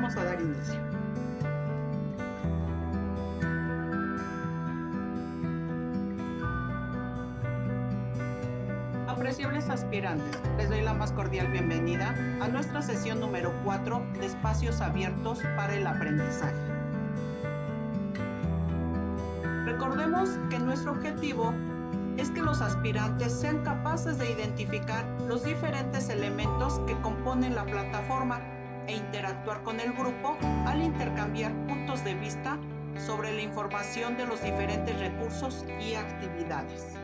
vamos a dar inicio. Apreciables aspirantes, les doy la más cordial bienvenida a nuestra sesión número 4 de espacios abiertos para el aprendizaje. Recordemos que nuestro objetivo es que los aspirantes sean capaces de identificar los diferentes elementos que componen la plataforma e interactuar con el grupo al intercambiar puntos de vista sobre la información de los diferentes recursos y actividades.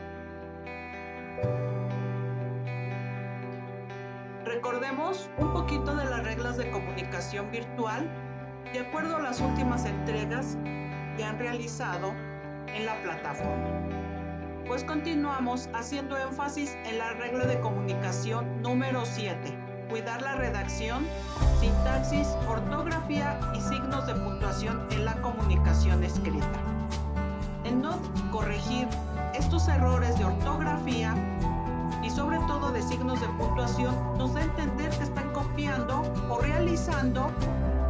Recordemos un poquito de las reglas de comunicación virtual de acuerdo a las últimas entregas que han realizado en la plataforma. Pues continuamos haciendo énfasis en la regla de comunicación número 7, cuidar la redacción, sintaxis, ortografía y signos de puntuación en la comunicación escrita. En no corregir estos errores de ortografía y sobre todo de signos de puntuación nos da a entender que están copiando o realizando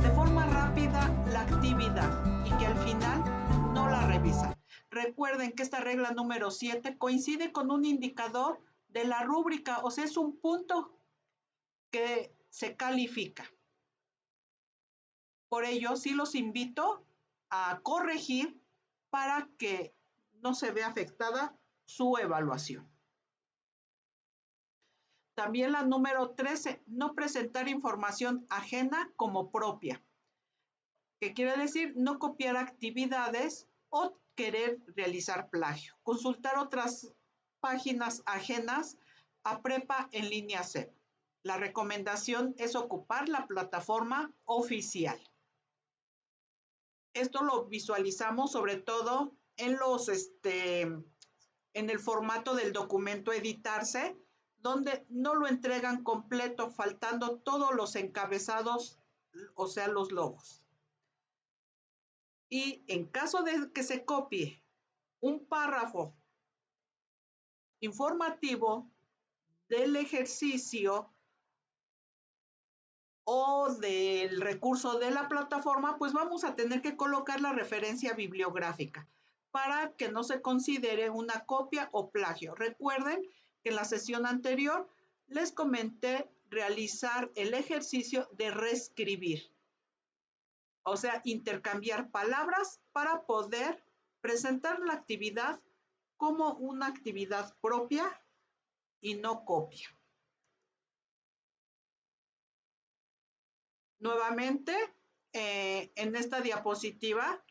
de forma rápida la actividad y que al final no la revisan. Recuerden que esta regla número 7 coincide con un indicador de la rúbrica, o sea, es un punto que se califica. Por ello, sí los invito a corregir para que no se vea afectada su evaluación. También la número 13, no presentar información ajena como propia. ¿Qué quiere decir? No copiar actividades o querer realizar plagio. Consultar otras páginas ajenas a Prepa en línea CEP. La recomendación es ocupar la plataforma oficial. Esto lo visualizamos sobre todo en en el formato del documento editarse, donde no lo entregan completo, faltando todos los encabezados, o sea, los logos. Y en caso de que se copie un párrafo informativo del ejercicio o del recurso de la plataforma, pues vamos a tener que colocar la referencia bibliográfica para que no se considere una copia o plagio. Recuerden que en la sesión anterior les comenté realizar el ejercicio de reescribir. O sea, intercambiar palabras para poder presentar la actividad como una actividad propia y no copia. Nuevamente, en esta diapositiva,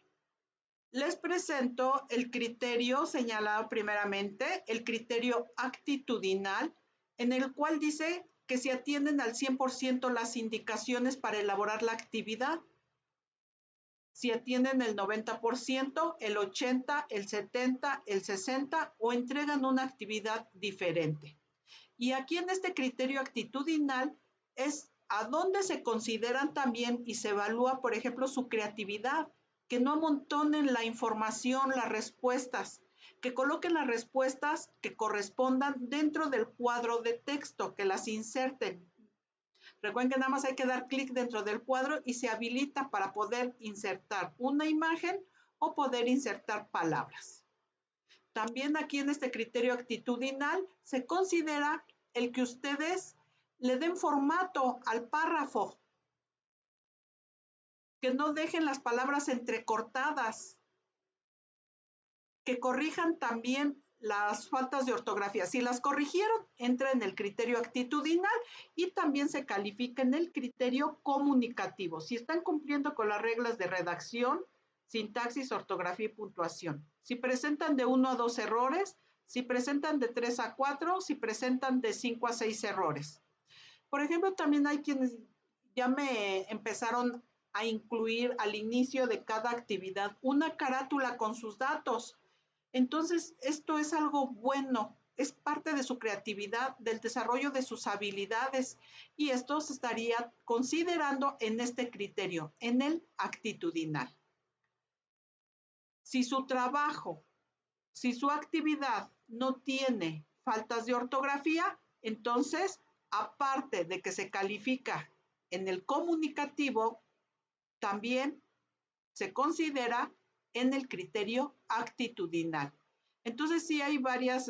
les presento el criterio señalado primeramente, el criterio actitudinal, en el cual dice que se atienden al 100% las indicaciones para elaborar la actividad. Si atienden el 90%, el 80%, el 70%, el 60% o entregan una actividad diferente. Y aquí en este criterio actitudinal es a dónde se consideran también y se evalúa, por ejemplo, su creatividad, que no amontonen la información, las respuestas, que coloquen las respuestas que correspondan dentro del cuadro de texto, que las inserten. Recuerden que nada más hay que dar clic dentro del cuadro y se habilita para poder insertar una imagen o poder insertar palabras. También aquí en este criterio actitudinal se considera el que ustedes le den formato al párrafo, que no dejen las palabras entrecortadas, que corrijan también las faltas de ortografía. Si las corrigieron, entra en el criterio actitudinal y también se califica en el criterio comunicativo. Si están cumpliendo con las reglas de redacción, sintaxis, ortografía y puntuación. Si presentan de 1 a 2 errores, si presentan de 3 a 4, si presentan de 5 a 6 errores. Por ejemplo, también hay quienes ya me empezaron a incluir al inicio de cada actividad una carátula con sus datos. Entonces, esto es algo bueno, es parte de su creatividad, del desarrollo de sus habilidades y esto se estaría considerando en este criterio, en el actitudinal. Si su trabajo, si su actividad no tiene faltas de ortografía, entonces, aparte de que se califica en el comunicativo, también se considera en el criterio actitudinal. Entonces sí hay varias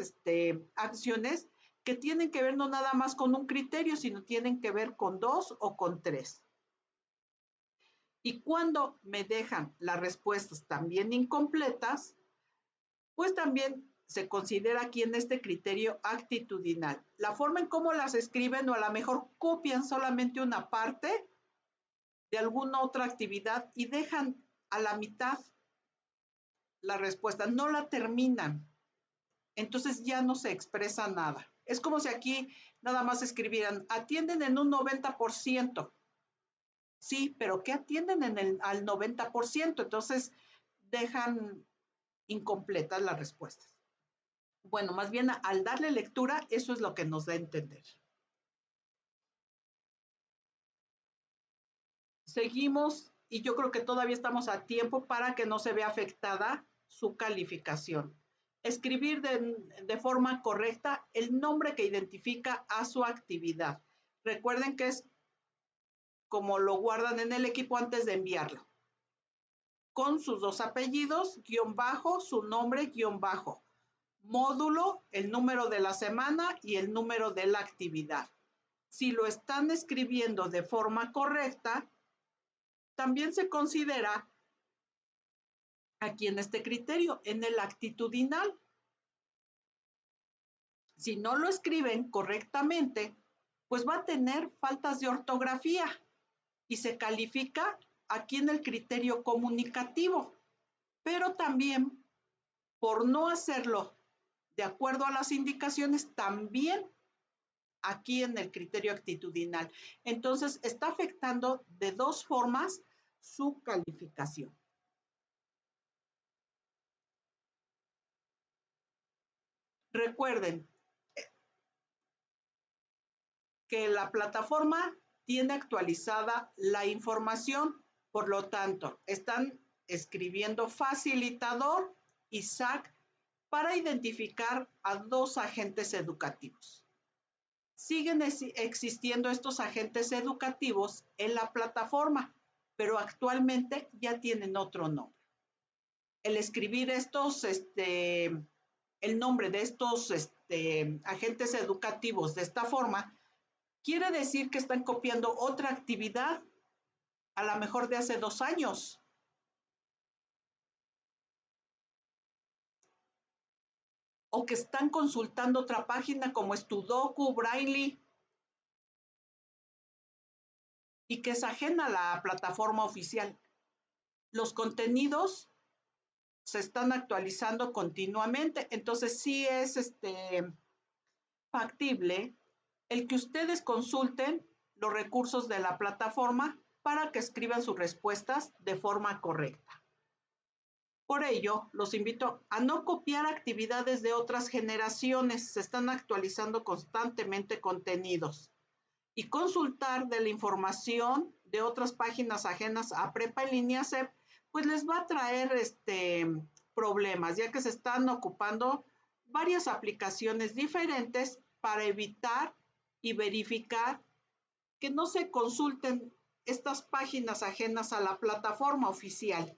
acciones que tienen que ver no nada más con un criterio, sino tienen que ver con 2 o con 3. Y cuando me dejan las respuestas también incompletas, pues también se considera aquí en este criterio actitudinal. La forma en cómo las escriben o a lo mejor copian solamente una parte de alguna otra actividad y dejan a la mitad la respuesta, no la terminan. Entonces ya no se expresa nada. Es como si aquí nada más escribieran, atienden en un 90%. Sí, pero ¿qué atienden al 90%? Entonces dejan incompletas las respuestas. Bueno, más bien al darle lectura, eso es lo que nos da a entender. Seguimos y yo creo que todavía estamos a tiempo para que no se vea afectada su calificación. Escribir de forma correcta el nombre que identifica a su actividad. Recuerden que es como lo guardan en el equipo antes de enviarlo. Con sus 2 apellidos, guión bajo, su nombre, guión bajo. Módulo, el número de la semana y el número de la actividad. Si lo están escribiendo de forma correcta, también se considera aquí en este criterio, en el actitudinal. Si no lo escriben correctamente, pues va a tener faltas de ortografía y se califica aquí en el criterio comunicativo, pero también por no hacerlo de acuerdo a las indicaciones, también aquí en el criterio actitudinal. Entonces, está afectando de 2 formas su calificación. Recuerden que la plataforma tiene actualizada la información, por lo tanto, están escribiendo facilitador y SAC para identificar a 2 agentes educativos. Siguen existiendo estos agentes educativos en la plataforma, pero actualmente ya tienen otro nombre. El escribir el nombre de estos agentes educativos de esta forma, quiere decir que están copiando otra actividad, a lo mejor de hace 2 años. O que están consultando otra página como Sudoku, Braille, y que es ajena a la plataforma oficial. Los contenidos se están actualizando continuamente, entonces sí es factible el que ustedes consulten los recursos de la plataforma para que escriban sus respuestas de forma correcta. Por ello, los invito a no copiar actividades de otras generaciones, se están actualizando constantemente contenidos, y consultar de la información de otras páginas ajenas a Prepa en línea CEP, pues les va a traer problemas, ya que se están ocupando varias aplicaciones diferentes para evitar y verificar que no se consulten estas páginas ajenas a la plataforma oficial.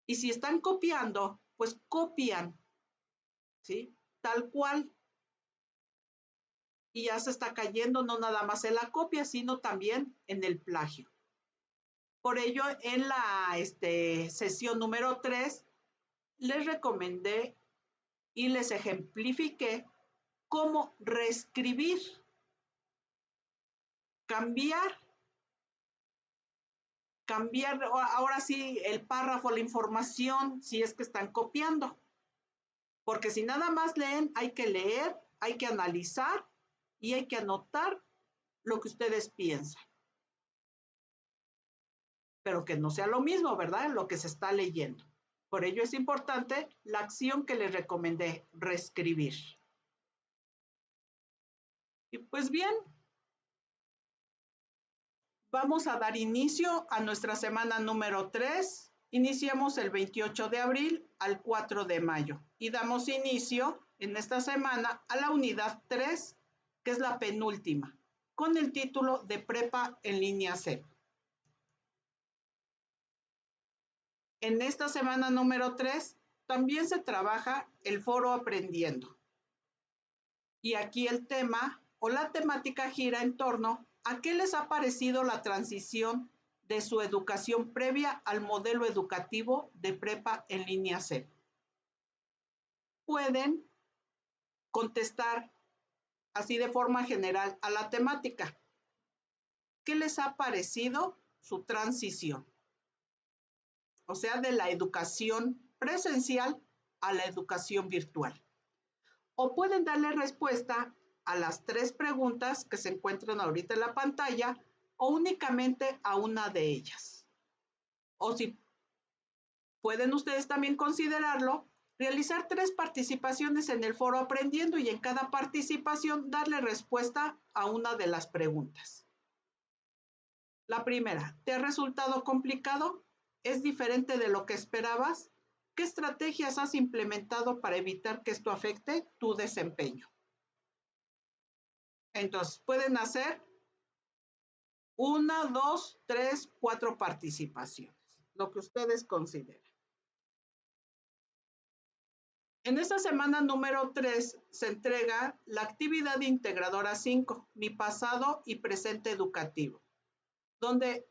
Y si están copiando, pues copian, ¿sí? Tal cual. Y ya se está cayendo no nada más en la copia, sino también en el plagio. Por ello, en la sesión número 3, les recomendé y les ejemplifiqué cómo reescribir, cambiar ahora sí el párrafo, la información, si es que están copiando. Porque si nada más leen, hay que leer, hay que analizar y hay que anotar lo que ustedes piensan. Pero que no sea lo mismo, ¿verdad? Lo que se está leyendo. Por ello es importante la acción que les recomendé, reescribir. Y pues bien, vamos a dar inicio a nuestra semana número 3. Iniciamos el 28 de abril al 4 de mayo y damos inicio en esta semana a la unidad 3, que es la penúltima, con el título de Prepa en línea CEP. En esta semana número 3 también se trabaja el foro Aprendiendo. Y aquí el tema o la temática gira en torno a qué les ha parecido la transición de su educación previa al modelo educativo de prepa en línea C. Pueden contestar así de forma general a la temática. ¿Qué les ha parecido su transición? O sea, de la educación presencial a la educación virtual. O pueden darle respuesta a las 3 preguntas que se encuentran ahorita en la pantalla o únicamente a una de ellas. O si pueden ustedes también considerarlo, realizar 3 participaciones en el foro Aprendiendo y en cada participación darle respuesta a una de las preguntas. La primera, ¿te ha resultado complicado? ¿Es diferente de lo que esperabas? ¿Qué estrategias has implementado para evitar que esto afecte tu desempeño? Entonces, pueden hacer 1, 2, 3, 4 participaciones, lo que ustedes consideren. En esta semana número 3 se entrega la actividad integradora 5, mi pasado y presente educativo, donde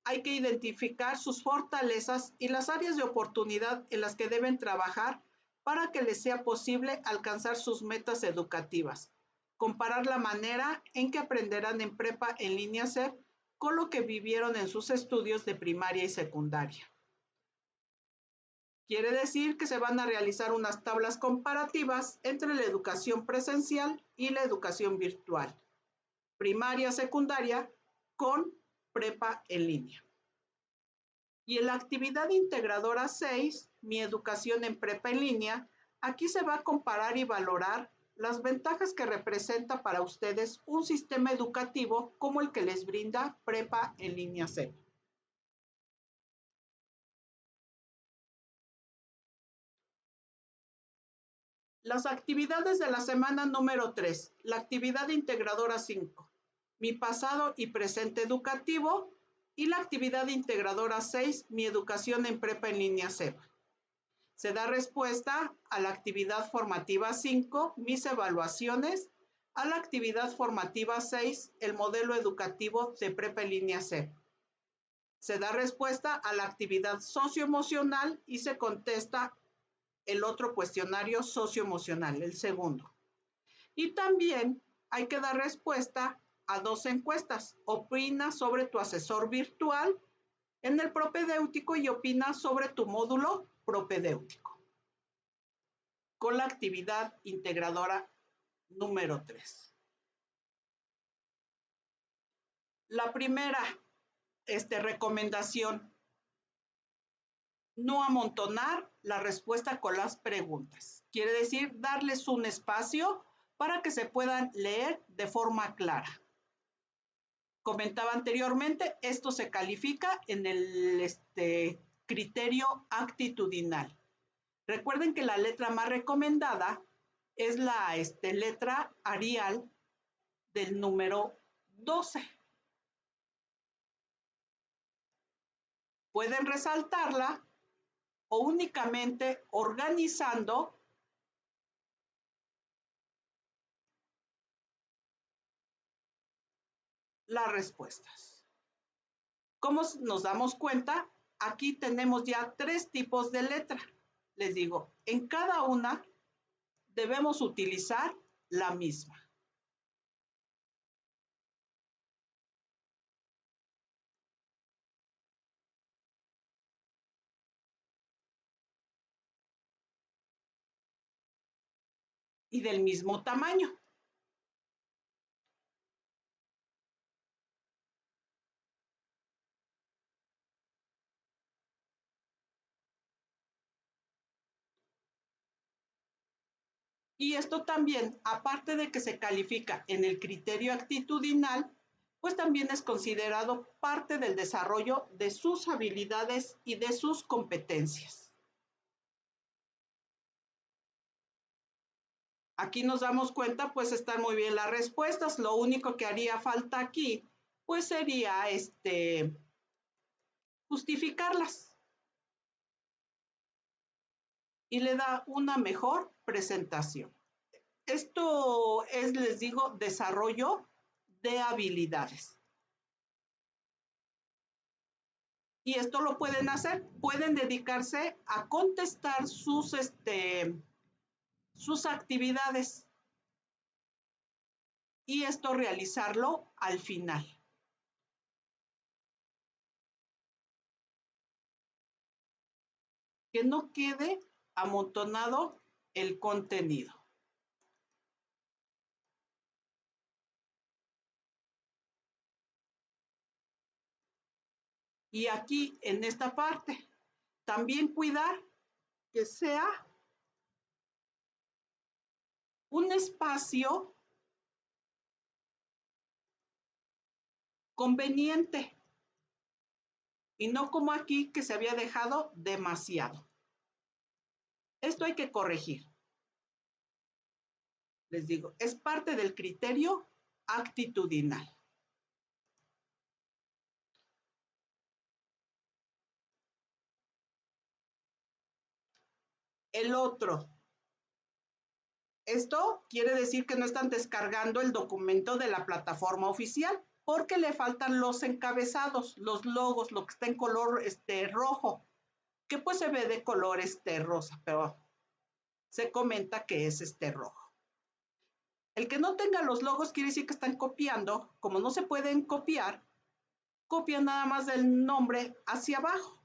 hay que identificar sus fortalezas y las áreas de oportunidad en las que deben trabajar para que les sea posible alcanzar sus metas educativas. Comparar la manera en que aprenderán en prepa en línea C con lo que vivieron en sus estudios de primaria y secundaria. Quiere decir que se van a realizar unas tablas comparativas entre la educación presencial y la educación virtual, primaria, secundaria, con prepa en línea. Y en la actividad integradora 6, mi educación en prepa en línea, aquí se va a comparar y valorar las ventajas que representa para ustedes un sistema educativo como el que les brinda prepa en línea C. Las actividades de la semana número 3, la actividad integradora 5, mi pasado y presente educativo, y la actividad integradora 6, mi educación en prepa en línea C. Se da respuesta a la actividad formativa 5, mis evaluaciones, a la actividad formativa 6, el modelo educativo de prepa en línea C. Se da respuesta a la actividad socioemocional y se contesta el otro cuestionario socioemocional, el segundo. Y también hay que dar respuesta a 2 encuestas. Opina sobre tu asesor virtual en el propedéutico y opina sobre tu módulo propedéutico. Con la actividad integradora número 3. La primera recomendación, no amontonar la respuesta con las preguntas. Quiere decir, darles un espacio para que se puedan leer de forma clara. Comentaba anteriormente, esto se califica en el criterio actitudinal. Recuerden que la letra más recomendada es la letra Arial del número 12. Pueden resaltarla o únicamente organizando las respuestas. ¿Cómo nos damos cuenta? Aquí tenemos ya 3 tipos de letra. Les digo, en cada una debemos utilizar la misma. Y del mismo tamaño. Y esto también, aparte de que se califica en el criterio actitudinal, pues también es considerado parte del desarrollo de sus habilidades y de sus competencias. Aquí nos damos cuenta, pues están muy bien las respuestas. Lo único que haría falta aquí, pues sería justificarlas. y le da una mejor presentación. Esto es, les digo, desarrollo de habilidades. Y esto lo pueden hacer, pueden dedicarse a contestar sus actividades y esto realizarlo al final. Que no quede amontonado el contenido. Y aquí en esta parte, también cuidar que sea un espacio conveniente y no como aquí que se había dejado demasiado. Esto hay que corregir. Les digo, es parte del criterio actitudinal. El otro. Esto quiere decir que no están descargando el documento de la plataforma oficial porque le faltan los encabezados, los logos, lo que está en color rojo, que pues se ve de color rosa, pero se comenta que es rojo. El que no tenga los logos quiere decir que están copiando, como no se pueden copiar, copian nada más del nombre hacia abajo.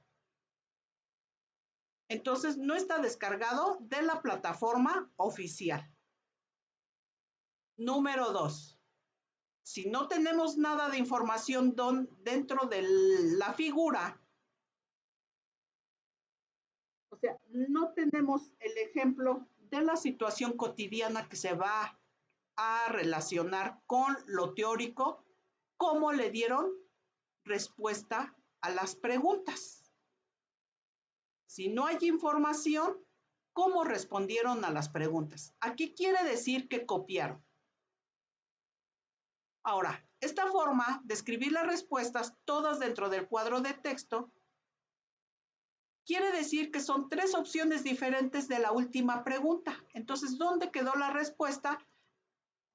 Entonces no está descargado de la plataforma oficial. Número 2. Si no tenemos nada de información dentro de la figura, o sea, no tenemos el ejemplo de la situación cotidiana que se va a relacionar con lo teórico, ¿cómo le dieron respuesta a las preguntas? Si no hay información, ¿cómo respondieron a las preguntas? Aquí quiere decir que copiaron. Ahora, esta forma de escribir las respuestas todas dentro del cuadro de texto quiere decir que son 3 opciones diferentes de la última pregunta. Entonces, ¿dónde quedó la respuesta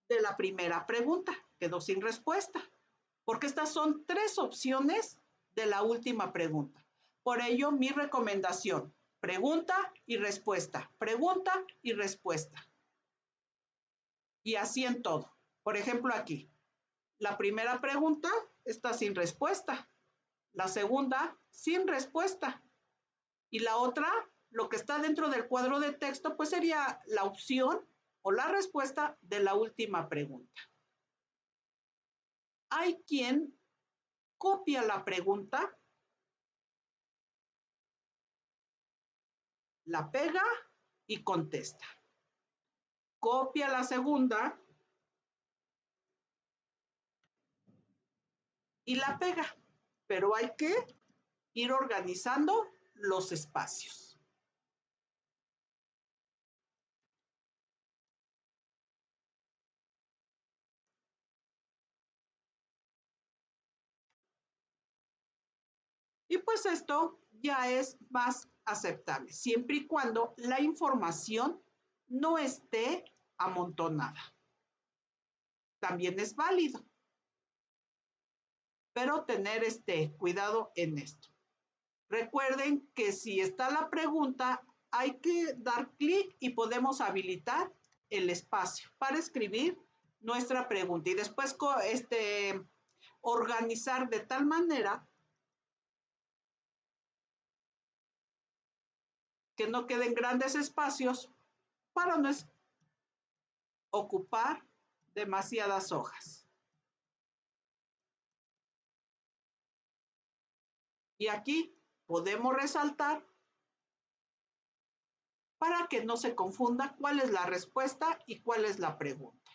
de la primera pregunta? Quedó sin respuesta, porque estas son 3 opciones de la última pregunta. Por ello, mi recomendación, pregunta y respuesta, pregunta y respuesta. Y así en todo. Por ejemplo, aquí, la primera pregunta está sin respuesta, la segunda sin respuesta y la otra, lo que está dentro del cuadro de texto, pues sería la opción o la respuesta de la última pregunta. Hay quien copia la pregunta, la pega y contesta. Copia la segunda y la pega, pero hay que ir organizando los espacios. Y pues esto ya es más aceptable, siempre y cuando la información no esté amontonada. También es válido, pero tener cuidado en esto. Recuerden que si está la pregunta, hay que dar clic y podemos habilitar el espacio para escribir nuestra pregunta y después organizar de tal manera que no queden grandes espacios para no ocupar demasiadas hojas. Y aquí podemos resaltar para que no se confunda cuál es la respuesta y cuál es la pregunta.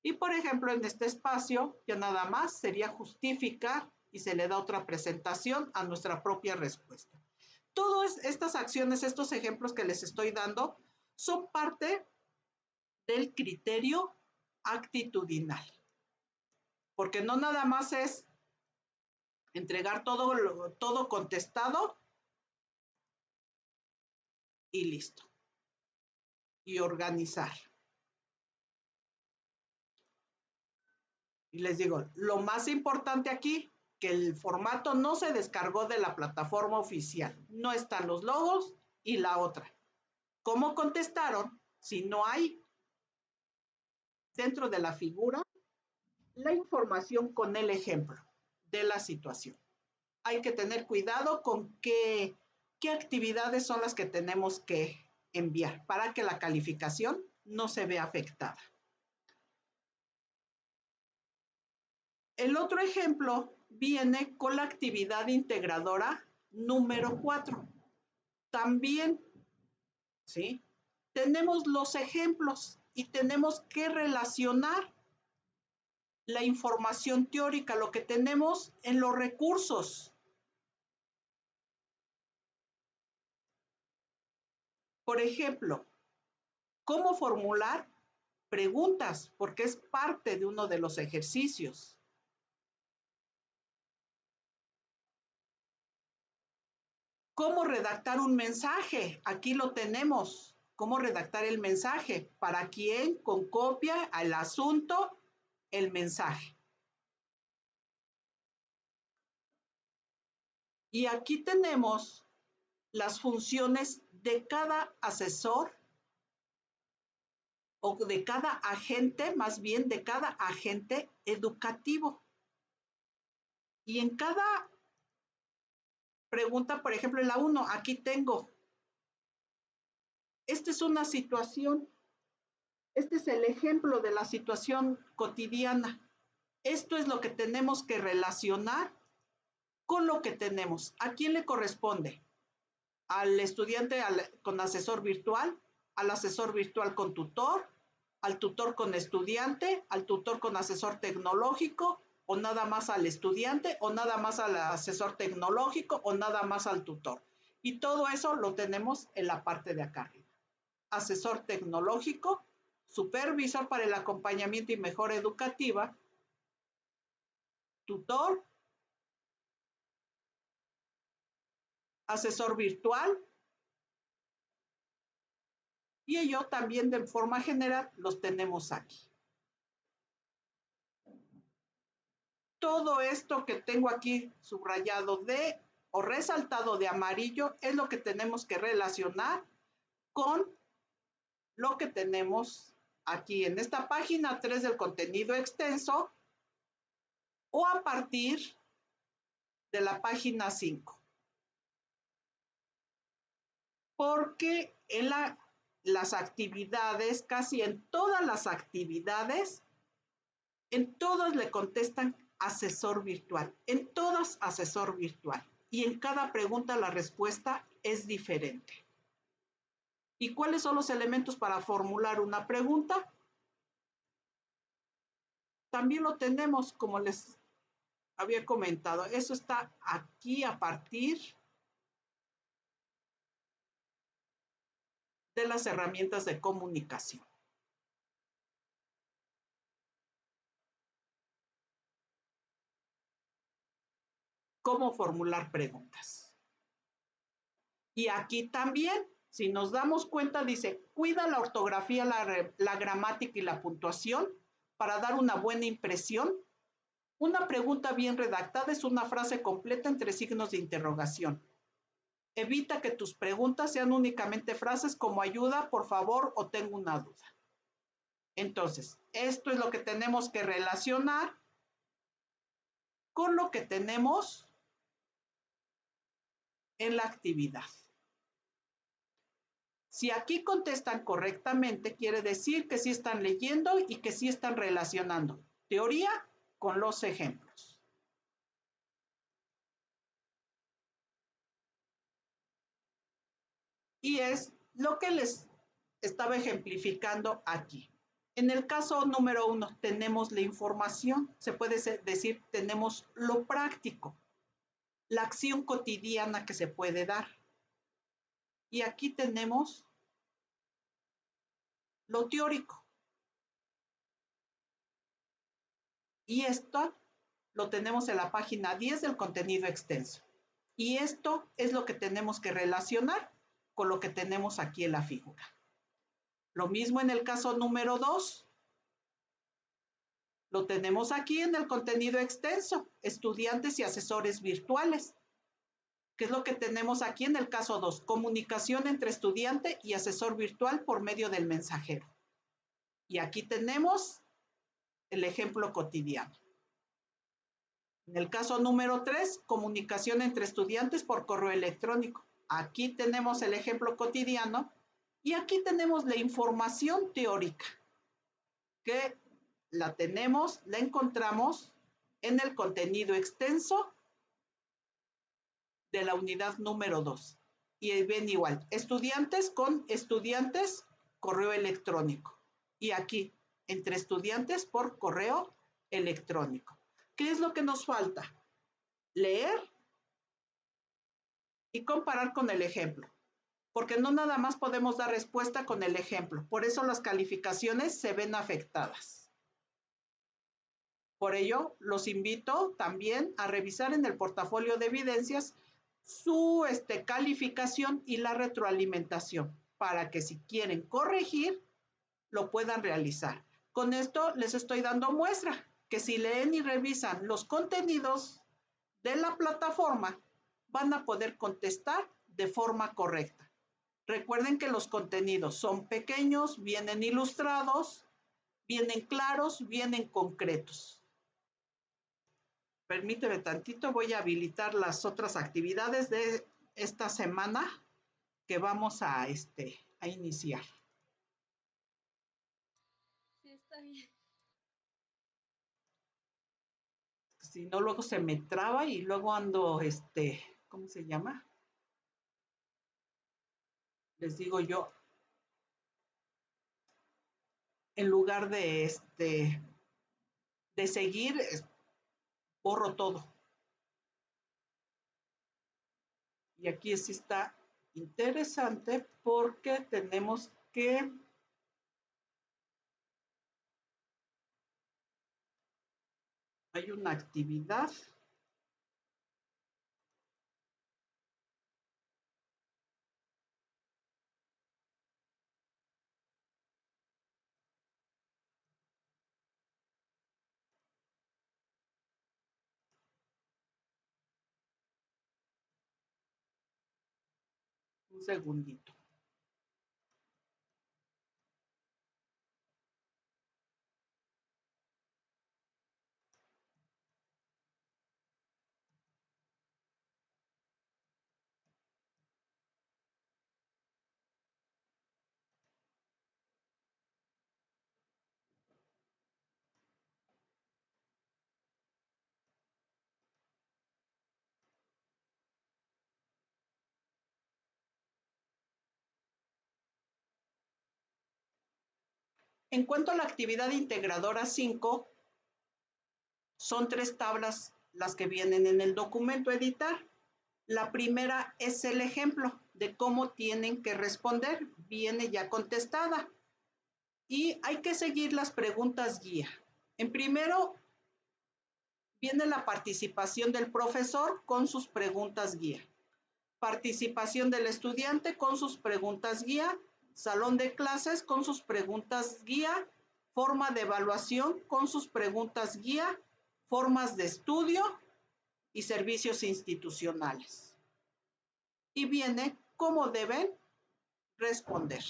Y por ejemplo, en este espacio ya nada más sería justificar y se le da otra presentación a nuestra propia respuesta. Todas estas acciones, estos ejemplos que les estoy dando, son parte del criterio actitudinal. Porque no nada más es entregar todo contestado y listo. y organizar. Y les digo, lo más importante aquí, que el formato no se descargó de la plataforma oficial. No están los logos y la otra. ¿Cómo contestaron si no hay dentro de la figura la información con el ejemplo de la situación? Hay que tener cuidado con qué actividades son las que tenemos que enviar para que la calificación no se vea afectada. El otro ejemplo viene con la actividad integradora número 4. También, ¿sí? Tenemos los ejemplos y tenemos que relacionar la información teórica, lo que tenemos en los recursos. Por ejemplo, ¿cómo formular preguntas? Porque es parte de uno de los ejercicios. ¿Cómo redactar un mensaje? Aquí lo tenemos. ¿Cómo redactar el mensaje? ¿Para quién? Con copia al asunto, el mensaje. Y aquí tenemos las funciones de cada asesor o de cada agente, más bien de cada agente educativo. Y en cada pregunta, por ejemplo, en la 1, aquí tengo, esta es una situación, este es el ejemplo de la situación cotidiana. Esto es lo que tenemos que relacionar con lo que tenemos. ¿A quién le corresponde? Al estudiante con asesor virtual, al asesor virtual con tutor, al tutor con estudiante, al tutor con asesor tecnológico, o nada más al estudiante, o nada más al asesor tecnológico, o nada más al tutor. Y todo eso lo tenemos en la parte de acá arriba. Asesor tecnológico, supervisor para el acompañamiento y mejora educativa, tutor, asesor virtual, y ello también de forma general los tenemos aquí. Todo esto que tengo aquí subrayado de o resaltado de amarillo es lo que tenemos que relacionar con lo que tenemos aquí en esta página 3 del contenido extenso o a partir de la página 5. Porque en las actividades, casi en todas las actividades, en todas le contestan asesor virtual, en todas asesor virtual. Y en cada pregunta la respuesta es diferente. ¿Y cuáles son los elementos para formular una pregunta? También lo tenemos, como les había comentado. Eso está aquí a partir de las herramientas de comunicación. Cómo formular preguntas. Y aquí también, si nos damos cuenta, dice, cuida la ortografía, la gramática y la puntuación para dar una buena impresión. Una pregunta bien redactada es una frase completa entre signos de interrogación. Evita que tus preguntas sean únicamente frases como ayuda, por favor o tengo una duda. Entonces, esto es lo que tenemos que relacionar con lo que tenemos en la actividad. Si aquí contestan correctamente, quiere decir que sí están leyendo y que sí están relacionando teoría con los ejemplos. Y es lo que les estaba ejemplificando aquí. En el caso número 1 tenemos la información, se puede decir tenemos lo práctico, la acción cotidiana que se puede dar. Y aquí tenemos lo teórico. Y esto lo tenemos en la página 10 del contenido extenso. Y esto es lo que tenemos que relacionar con lo que tenemos aquí en la figura. Lo mismo en el caso número 2. Lo tenemos aquí en el contenido extenso, estudiantes y asesores virtuales. ¿Qué es lo que tenemos aquí en el caso 2? Comunicación entre estudiante y asesor virtual por medio del mensajero. Y aquí tenemos el ejemplo cotidiano. En el caso número 3, comunicación entre estudiantes por correo electrónico. Aquí tenemos el ejemplo cotidiano y aquí tenemos la información teórica que la encontramos en el contenido extenso de la unidad número 2. Y ven igual, estudiantes con estudiantes, correo electrónico. Y aquí, entre estudiantes por correo electrónico. ¿Qué es lo que nos falta? Leer y comparar con el ejemplo. Porque no nada más podemos dar respuesta con el ejemplo. Por eso las calificaciones se ven afectadas. Por ello, los invito también a revisar en el portafolio de evidencias su calificación y la retroalimentación para que si quieren corregir, lo puedan realizar. Con esto les estoy dando muestra que si leen y revisan los contenidos de la plataforma, van a poder contestar de forma correcta. Recuerden que los contenidos son pequeños, vienen ilustrados, vienen claros, vienen concretos. Permíteme tantito, voy a habilitar las otras actividades de esta semana que vamos a iniciar. Sí, está bien. Si no, luego se me traba y luego ando, ¿cómo se llama? Les digo yo, en lugar de seguir, borro todo. Y aquí sí está interesante porque tenemos que hay una actividad. Un segundito. En cuanto a la actividad integradora 5, son 3 tablas las que vienen en el documento editar. La primera es el ejemplo de cómo tienen que responder, viene ya contestada. Y hay que seguir las preguntas guía. En primero viene la participación del profesor con sus preguntas guía. Participación del estudiante con sus preguntas guía. Salón de clases con sus preguntas guía. Forma de evaluación con sus preguntas guía. Formas de estudio y servicios institucionales. Y viene cómo deben responder.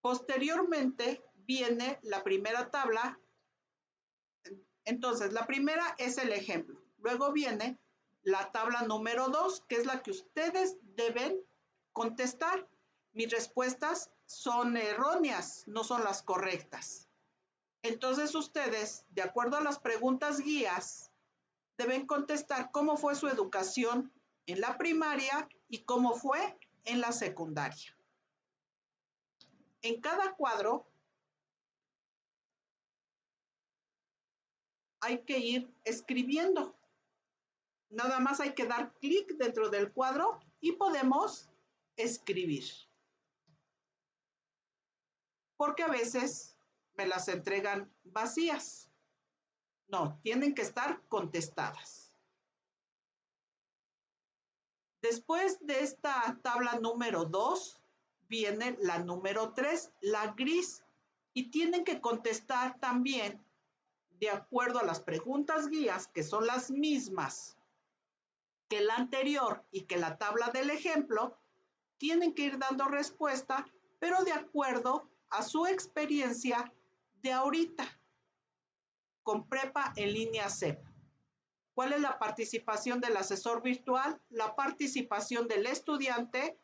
Posteriormente viene la primera tabla. Entonces, la primera es el ejemplo. Luego viene la tabla número 2, que es la que ustedes deben contestar. Mis respuestas son erróneas, no son las correctas. Entonces, ustedes, de acuerdo a las preguntas guías, deben contestar cómo fue su educación en la primaria y cómo fue en la secundaria. En cada cuadro hay que ir escribiendo. Nada más hay que dar clic dentro del cuadro y podemos escribir. Porque a veces me las entregan vacías. No, tienen que estar contestadas. Después de esta tabla número 2, viene la número 3, la gris, y tienen que contestar también de acuerdo a las preguntas guías, que son las mismas que la anterior y que la tabla del ejemplo, tienen que ir dando respuesta, pero de acuerdo a su experiencia de ahorita con prepa en línea CEP. ¿Cuál es la participación del asesor virtual? La participación del estudiante,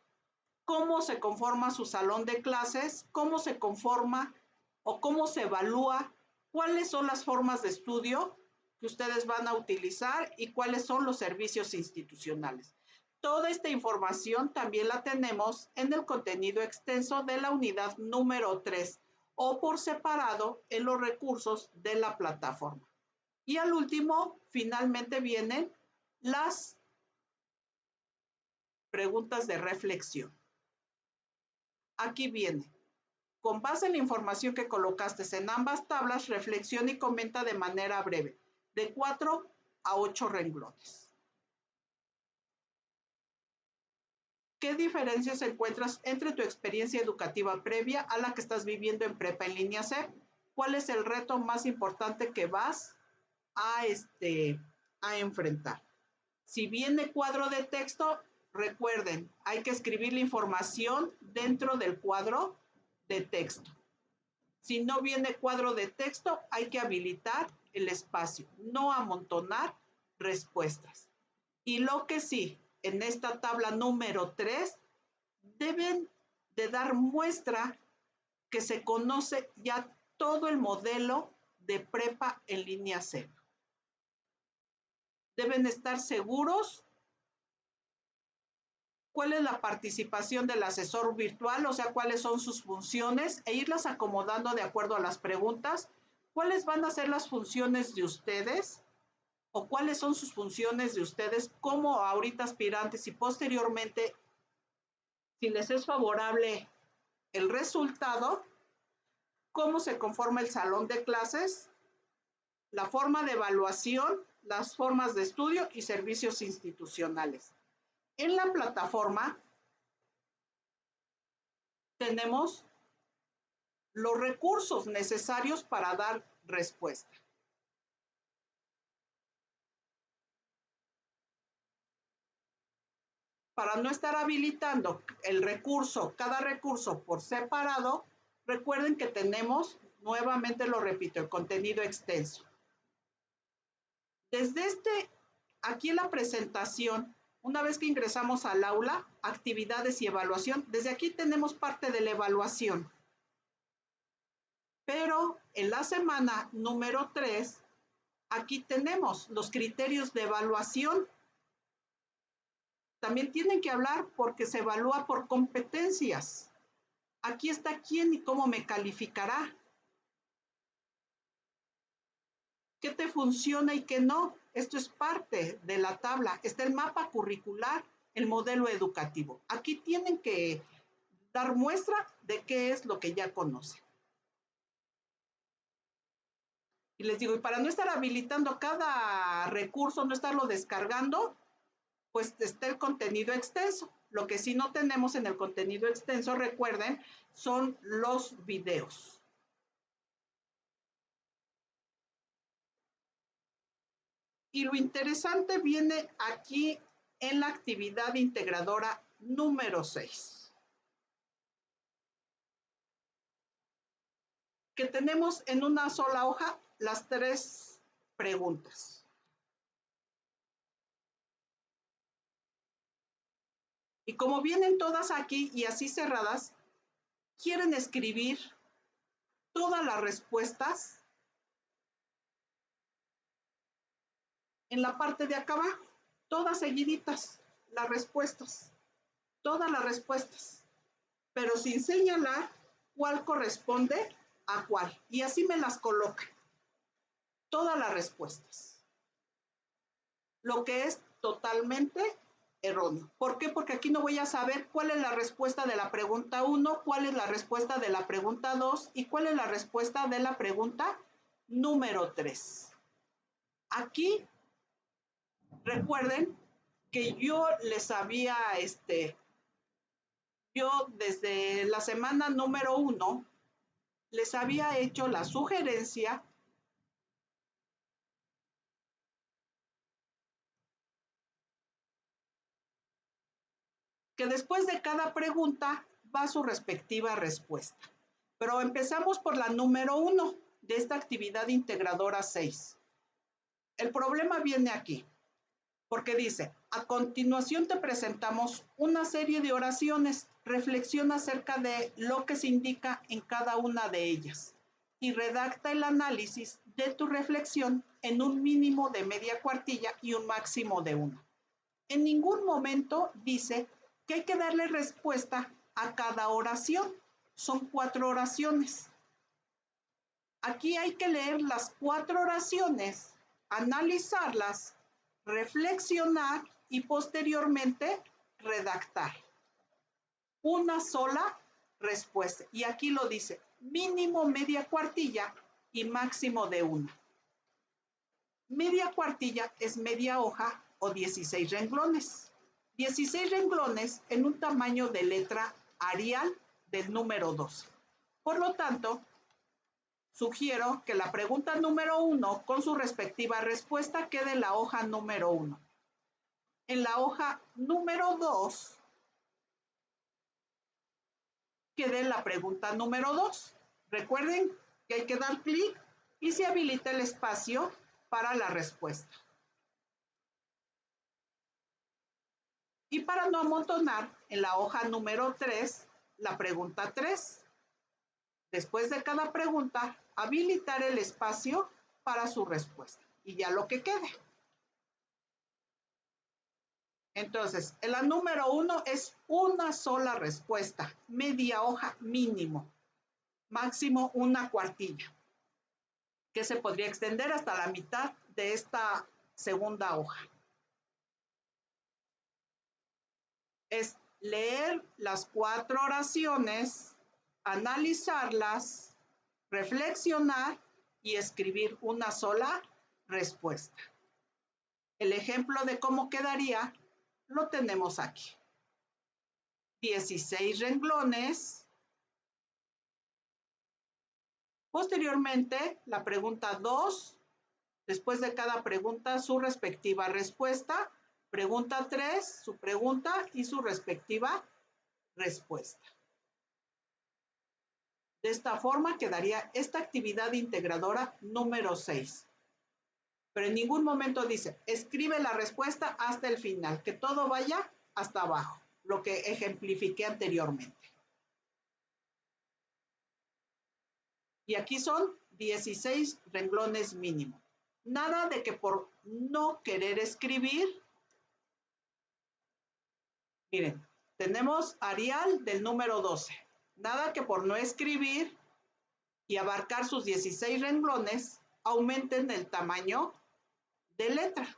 cómo se conforma su salón de clases, cómo se conforma o cómo se evalúa, cuáles son las formas de estudio que ustedes van a utilizar y cuáles son los servicios institucionales. Toda esta información también la tenemos en el contenido extenso de la unidad número 3 o por separado en los recursos de la plataforma. Y al último, finalmente vienen las preguntas de reflexión. Aquí viene. Con base en la información que colocaste en ambas tablas, reflexiona y comenta de manera breve, de 4 a 8 renglones. ¿Qué diferencias encuentras entre tu experiencia educativa previa a la que estás viviendo en prepa en línea CEP? ¿Cuál es el reto más importante que vas a enfrentar? Si viene cuadro de texto, recuerden, hay que escribir la información dentro del cuadro de texto. Si no viene cuadro de texto, hay que habilitar el espacio, no amontonar respuestas. Y lo que sí, en esta tabla número 3, deben de dar muestra que se conoce ya todo el modelo de prepa en línea CEP. Deben estar seguros cuál es la participación del asesor virtual, o sea, cuáles son sus funciones e irlas acomodando de acuerdo a las preguntas, cuáles van a ser las funciones de ustedes o cuáles son sus funciones de ustedes como ahorita aspirantes y posteriormente, si les es favorable el resultado, cómo se conforma el salón de clases, la forma de evaluación, las formas de estudio y servicios institucionales. En la plataforma tenemos los recursos necesarios para dar respuesta. Para no estar habilitando el recurso, cada recurso por separado, recuerden que tenemos, nuevamente lo repito, el contenido extenso. Desde aquí en la presentación, una vez que ingresamos al aula, actividades y evaluación, desde aquí tenemos parte de la evaluación. Pero en la semana número 3, aquí tenemos los criterios de evaluación. También tienen que hablar porque se evalúa por competencias. Aquí está quién y cómo me calificará. ¿Qué te funciona y qué no? Esto es parte de la tabla. Está el mapa curricular, el modelo educativo. Aquí tienen que dar muestra de qué es lo que ya conocen. Y les digo, y para no estar habilitando cada recurso, no estarlo descargando, pues está el contenido extenso. Lo que sí no tenemos en el contenido extenso, recuerden, son los videos. Y lo interesante viene aquí en la actividad integradora número 6. Que tenemos en una sola hoja las 3 preguntas. Y como vienen todas aquí y así cerradas, quieren escribir todas las respuestas en la parte de acá abajo, todas seguiditas, todas las respuestas, pero sin señalar cuál corresponde a cuál. Y así me las colocan, todas las respuestas. Lo que es totalmente erróneo. ¿Por qué? Porque aquí no voy a saber cuál es la respuesta de la pregunta 1, cuál es la respuesta de la pregunta 2 y cuál es la respuesta de la pregunta número 3. Aquí, recuerden que yo les había, yo desde la semana número 1, les había hecho la sugerencia que después de cada pregunta va su respectiva respuesta. Pero empezamos por la número 1 de esta actividad integradora 6. El problema viene aquí, porque dice, a continuación te presentamos una serie de oraciones, reflexiona acerca de lo que se indica en cada una de ellas y redacta el análisis de tu reflexión en un mínimo de media cuartilla y un máximo de una. En ningún momento dice que hay que darle respuesta a cada oración. Son 4 oraciones. Aquí hay que leer las 4 oraciones, analizarlas, reflexionar y posteriormente redactar una sola respuesta. Y aquí lo dice, mínimo media cuartilla y máximo de una. Media cuartilla es media hoja o 16 renglones. 16 renglones en un tamaño de letra Arial del número 12. Por lo tanto, sugiero que la pregunta número 1 con su respectiva respuesta quede en la hoja número 1. En la hoja número 2 quede la pregunta número 2. Recuerden que hay que dar clic y se habilita el espacio para la respuesta. Y para no amontonar, en la hoja número 3, la pregunta 3. Después de cada pregunta, habilitar el espacio para su respuesta. Y ya lo que quede. Entonces, en la número 1 es una sola respuesta, media hoja mínimo, máximo una cuartilla, que se podría extender hasta la mitad de esta segunda hoja. Es leer las 4 oraciones, analizarlas, reflexionar y escribir una sola respuesta. El ejemplo de cómo quedaría lo tenemos aquí. 16 renglones. Posteriormente, la pregunta 2, después de cada pregunta, su respectiva respuesta. Pregunta 3, su pregunta y su respectiva respuesta. De esta forma quedaría esta actividad integradora número 6. Pero en ningún momento dice, escribe la respuesta hasta el final, que todo vaya hasta abajo, lo que ejemplifiqué anteriormente. Y aquí son 16 renglones mínimo. Nada de que por no querer escribir, miren, tenemos Arial del número 12. Nada que por no escribir y abarcar sus 16 renglones, aumenten el tamaño de letra.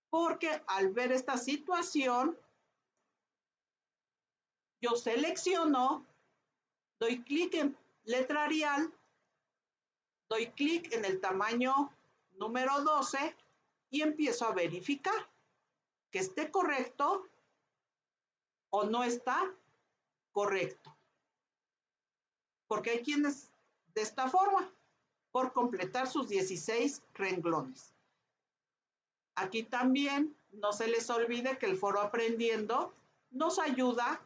Porque al ver esta situación, yo selecciono, doy clic en letra Arial, doy clic en el tamaño número 12 y empiezo a verificar que esté correcto o no está correcto. Porque hay quienes de esta forma, por completar sus 16 renglones. Aquí también no se les olvide que el foro Aprendiendo nos ayuda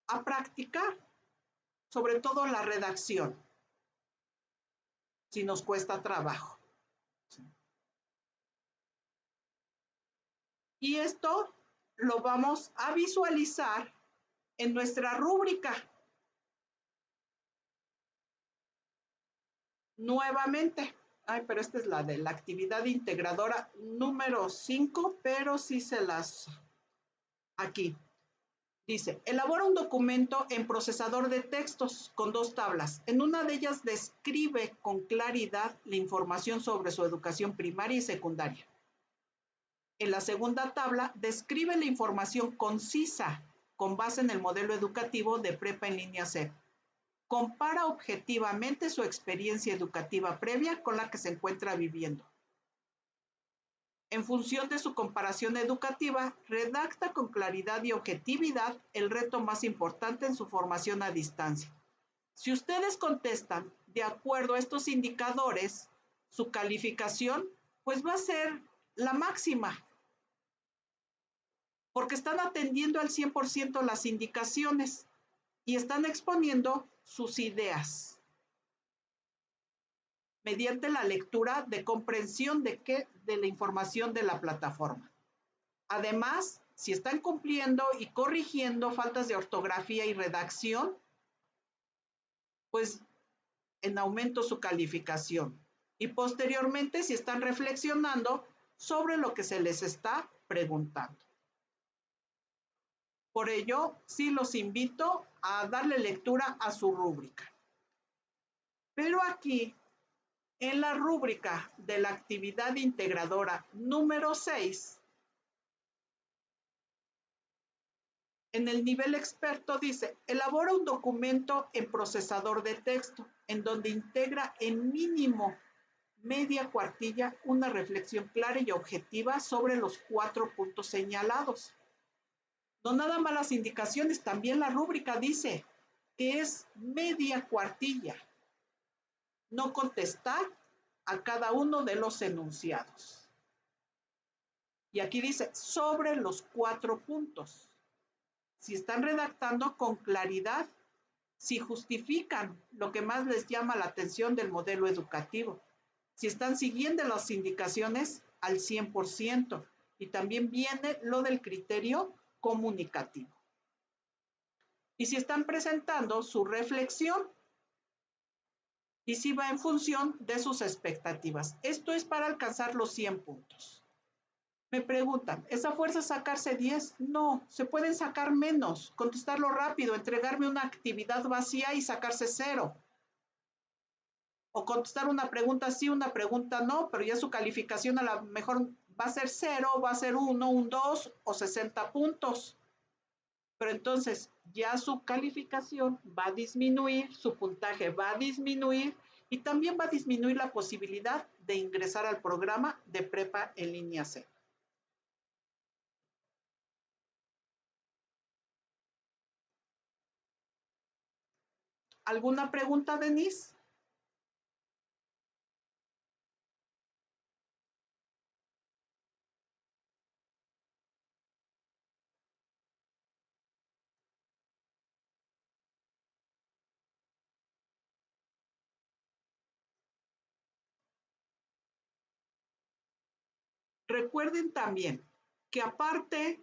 a practicar, sobre todo la redacción, si nos cuesta trabajo. Y esto lo vamos a visualizar en nuestra rúbrica. Nuevamente, pero esta es la de la actividad integradora número 5, pero sí se las... Aquí. Dice, elabora un documento en procesador de textos con 2 tablas. En una de ellas describe con claridad la información sobre su educación primaria y secundaria. En la segunda tabla, describe la información concisa con base en el modelo educativo de Prepa en Línea C. Compara objetivamente su experiencia educativa previa con la que se encuentra viviendo. En función de su comparación educativa, redacta con claridad y objetividad el reto más importante en su formación a distancia. Si ustedes contestan de acuerdo a estos indicadores, su calificación pues va a ser la máxima, porque están atendiendo al 100% las indicaciones y están exponiendo sus ideas mediante la lectura de comprensión de la información de la plataforma. Además, si están cumpliendo y corrigiendo faltas de ortografía y redacción, pues en aumento su calificación. Y posteriormente, si están reflexionando sobre lo que se les está preguntando. Por ello, sí los invito a darle lectura a su rúbrica. Pero aquí, en la rúbrica de la actividad integradora número 6, en el nivel experto dice, elabora un documento en procesador de texto, en donde integra en mínimo media cuartilla una reflexión clara y objetiva sobre los 4 puntos señalados. No nada más las indicaciones, también la rúbrica dice que es media cuartilla, no contestar a cada uno de los enunciados. Y aquí dice, sobre los 4 puntos. Si están redactando con claridad, si justifican lo que más les llama la atención del modelo educativo, si están siguiendo las indicaciones al 100%, y también viene lo del criterio comunicativo. Y si están presentando su reflexión y si va en función de sus expectativas. Esto es para alcanzar los 100 puntos. Me preguntan, ¿esa fuerza sacarse 10? No, se pueden sacar menos, contestarlo rápido, entregarme una actividad vacía y sacarse 0. O contestar una pregunta sí, una pregunta no, pero ya su calificación a lo mejor va a ser 0, va a ser 1, un 2 o 60 puntos. Pero entonces ya su calificación va a disminuir, su puntaje va a disminuir y también va a disminuir la posibilidad de ingresar al programa de prepa en línea C. ¿Alguna pregunta, Denise? Recuerden también que aparte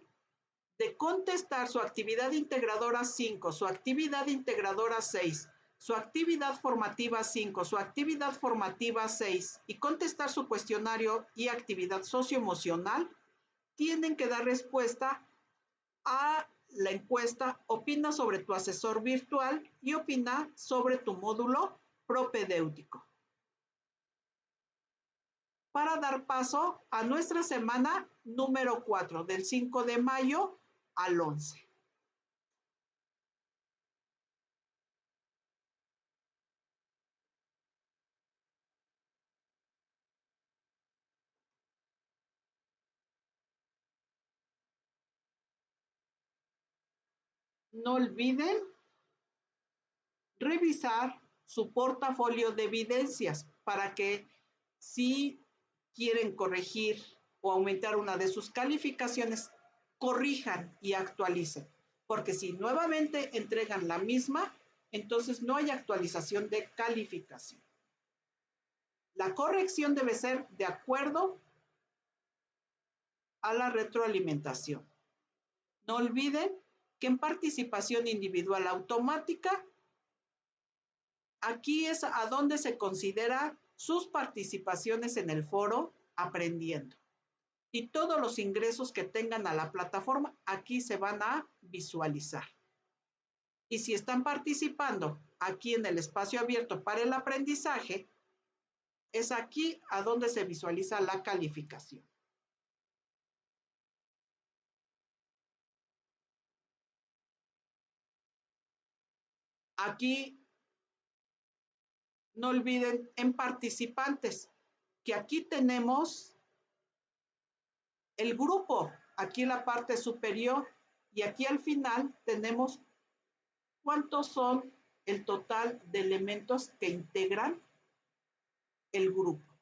de contestar su actividad integradora 5, su actividad integradora 6, su actividad formativa 5, su actividad formativa 6 y contestar su cuestionario y actividad socioemocional, tienen que dar respuesta a la encuesta Opina sobre tu asesor virtual y opina sobre tu módulo propedéutico, para dar paso a nuestra semana número 4, del 5 de mayo al 11. No olviden revisar su portafolio de evidencias para que si quieren corregir o aumentar una de sus calificaciones, corrijan y actualicen. Porque si nuevamente entregan la misma, entonces no hay actualización de calificación. La corrección debe ser de acuerdo a la retroalimentación. No olviden que en participación individual automática, aquí es a donde se considera sus participaciones en el foro aprendiendo. Y todos los ingresos que tengan a la plataforma, aquí se van a visualizar. Y si están participando aquí en el espacio abierto para el aprendizaje, es aquí a donde se visualiza la calificación. Aquí no olviden en participantes que aquí tenemos el grupo, aquí en la parte superior, y aquí al final tenemos cuántos son el total de elementos que integran el grupo.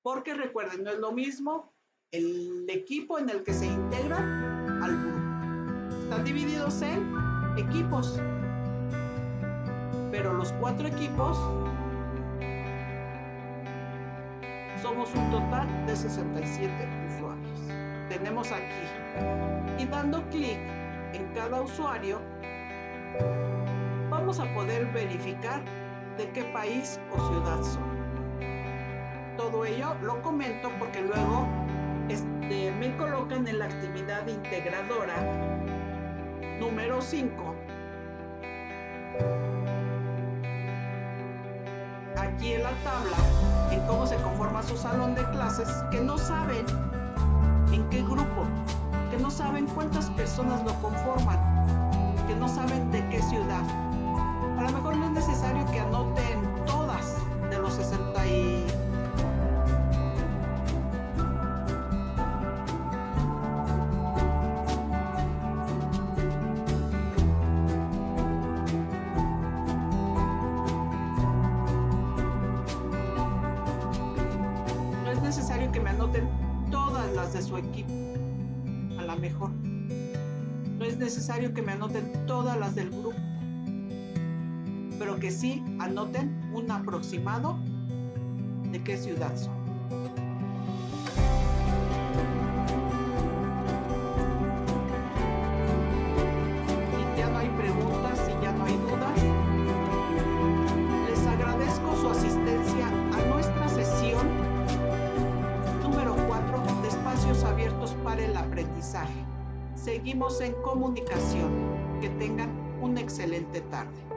Porque recuerden, no es lo mismo el equipo en el que se integran al grupo. Están divididos en equipos, pero los 4 equipos somos un total de 67 usuarios. Tenemos aquí, y dando clic en cada usuario, vamos a poder verificar de qué país o ciudad son. Todo ello lo comento porque luego me colocan en la actividad integradora número 5. Aquí en la tabla, en cómo se conforma su salón de clases, que no saben en qué grupo, que no saben cuántas personas lo conforman, que no saben de qué ciudad. A lo mejor no es necesario que anoten todas de los 60 no es necesario que me anoten todas las de su equipo. A lo mejor no es necesario que me anoten todas las del grupo, pero que sí anoten un aproximado de qué ciudad son. Y ya no hay preguntas y ya no hay dudas. Les agradezco su asistencia a nuestra sesión número 4 de Espacios Abiertos para el Aprendizaje. Seguimos en comunicación. Que tengan una excelente tarde.